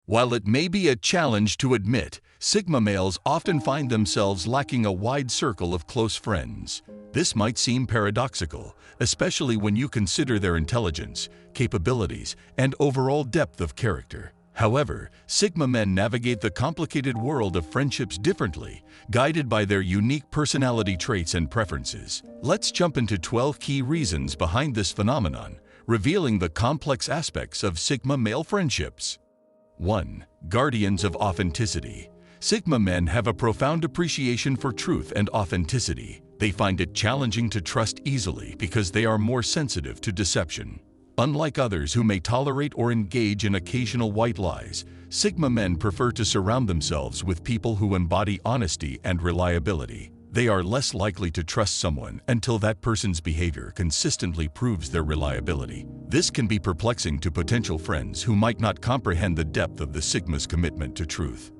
While it may be a challenge to admit, Sigma males often find themselves lacking a wide circle of close friends. This might seem paradoxical, especially when you consider their intelligence, capabilities, and overall depth of character. However, Sigma men navigate the complicated world of friendships differently, guided by their unique personality traits and preferences. Let's jump into 12 key reasons behind this phenomenon, revealing the complex aspects of Sigma male friendships. 1. Guardians of authenticity. Sigma men have a profound appreciation for truth and authenticity. They find it challenging to trust easily because they are more sensitive to deception. Unlike others who may tolerate or engage in occasional white lies, Sigma men prefer to surround themselves with people who embody honesty and reliability. They are less likely to trust someone until that person's behavior consistently proves their reliability. This can be perplexing to potential friends who might not comprehend the depth of the Sigma's commitment to truth.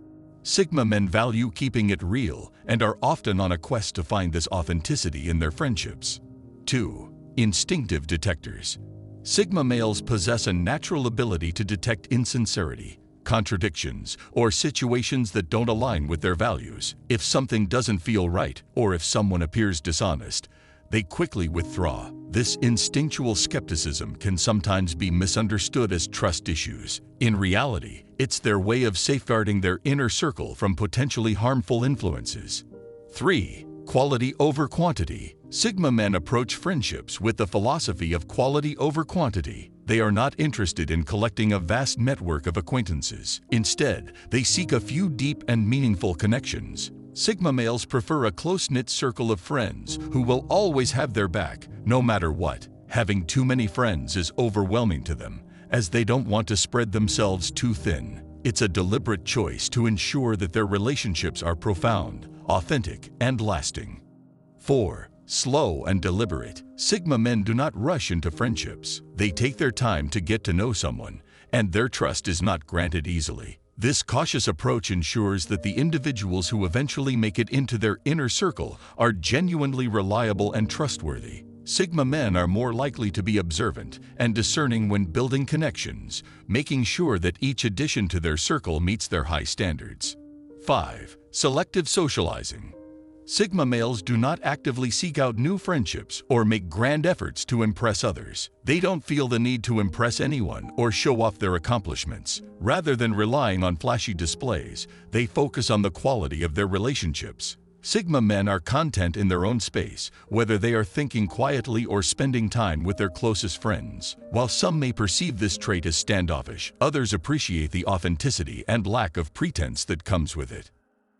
Sigma men value keeping it real and are often on a quest to find this authenticity in their friendships. 2. Instinctive detectors. Sigma males possess a natural ability to detect insincerity, contradictions, or situations that don't align with their values. If something doesn't feel right, or if someone appears dishonest, they quickly withdraw. This instinctual skepticism can sometimes be misunderstood as trust issues. In reality, it's their way of safeguarding their inner circle from potentially harmful influences. 3. Quality over quantity. Sigma men approach friendships with the philosophy of quality over quantity. They are not interested in collecting a vast network of acquaintances. Instead, they seek a few deep and meaningful connections. Sigma males prefer a close-knit circle of friends who will always have their back, no matter what. Having too many friends is overwhelming to them, as they don't want to spread themselves too thin. It's a deliberate choice to ensure that their relationships are profound, authentic, and lasting. 4. Slow and deliberate. Sigma men do not rush into friendships. They take their time to get to know someone, and their trust is not granted easily. This cautious approach ensures that the individuals who eventually make it into their inner circle are genuinely reliable and trustworthy. Sigma men are more likely to be observant and discerning when building connections, making sure that each addition to their circle meets their high standards. 5. Selective socializing. Sigma males do not actively seek out new friendships or make grand efforts to impress others. They don't feel the need to impress anyone or show off their accomplishments. Rather than relying on flashy displays, they focus on the quality of their relationships. Sigma men are content in their own space, whether they are thinking quietly or spending time with their closest friends. While some may perceive this trait as standoffish, others appreciate the authenticity and lack of pretense that comes with it.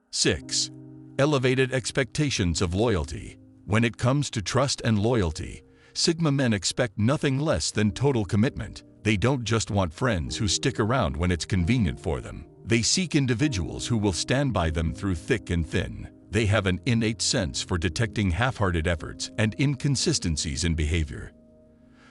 6. Elevated expectations of loyalty. When it comes to trust and loyalty, Sigma men expect nothing less than total commitment. They don't just want friends who stick around when it's convenient for them. They seek individuals who will stand by them through thick and thin. They have an innate sense for detecting half-hearted efforts and inconsistencies in behavior.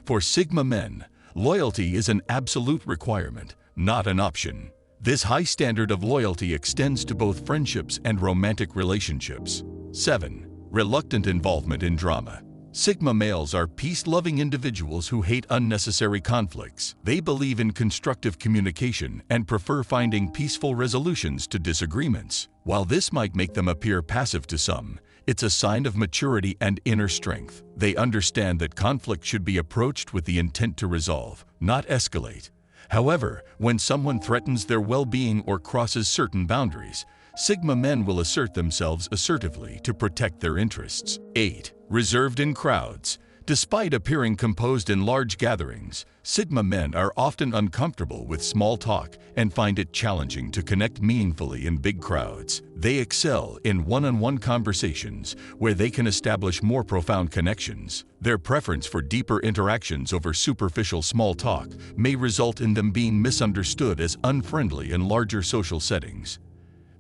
For Sigma men, loyalty is an absolute requirement, not an option. This high standard of loyalty extends to both friendships and romantic relationships. 7. Reluctant involvement in drama. Sigma males are peace-loving individuals who hate unnecessary conflicts. They believe in constructive communication and prefer finding peaceful resolutions to disagreements. While this might make them appear passive to some, it's a sign of maturity and inner strength. They understand that conflict should be approached with the intent to resolve, not escalate. However, when someone threatens their well-being or crosses certain boundaries, Sigma men will assert themselves assertively to protect their interests. 8. Reserved in crowds. Despite appearing composed in large gatherings, Sigma men are often uncomfortable with small talk and find it challenging to connect meaningfully in big crowds. They excel in one-on-one conversations where they can establish more profound connections. Their preference for deeper interactions over superficial small talk may result in them being misunderstood as unfriendly in larger social settings.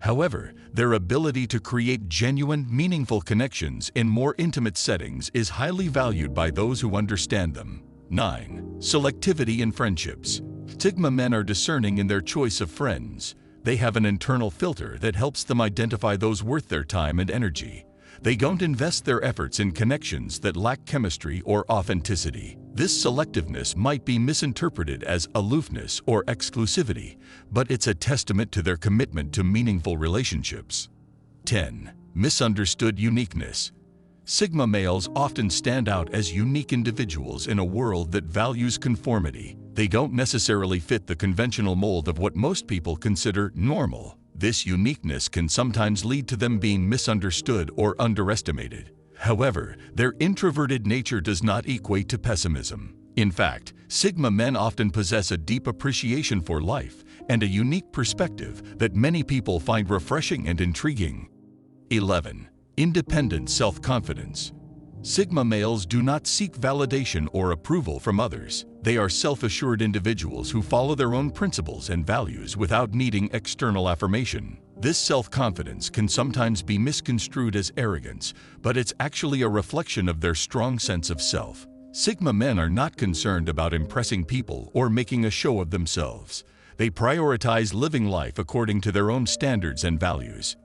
However, their ability to create genuine, meaningful connections in more intimate settings is highly valued by those who understand them. 9. Selectivity in friendships. Sigma men are discerning in their choice of friends. They have an internal filter that helps them identify those worth their time and energy. They don't invest their efforts in connections that lack chemistry or authenticity. This selectiveness might be misinterpreted as aloofness or exclusivity, but it's a testament to their commitment to meaningful relationships. 10. Misunderstood uniqueness. Sigma males often stand out as unique individuals in a world that values conformity. They don't necessarily fit the conventional mold of what most people consider normal. This uniqueness can sometimes lead to them being misunderstood or underestimated. However, their introverted nature does not equate to pessimism. In fact, Sigma men often possess a deep appreciation for life and a unique perspective that many people find refreshing and intriguing. 11. Independent self-confidence. Sigma males do not seek validation or approval from others. They are self-assured individuals who follow their own principles and values without needing external affirmation. This self-confidence can sometimes be misconstrued as arrogance, but it's actually a reflection of their strong sense of self. Sigma men are not concerned about impressing people or making a show of themselves. They prioritize living life according to their own standards and values.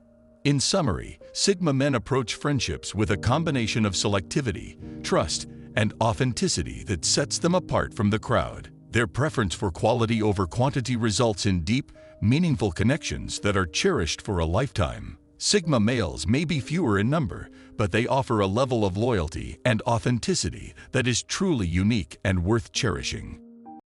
In summary, Sigma men approach friendships with a combination of selectivity, trust, and authenticity that sets them apart from the crowd. Their preference for quality over quantity results in deep, meaningful connections that are cherished for a lifetime. Sigma males may be fewer in number, but they offer a level of loyalty and authenticity that is truly unique and worth cherishing.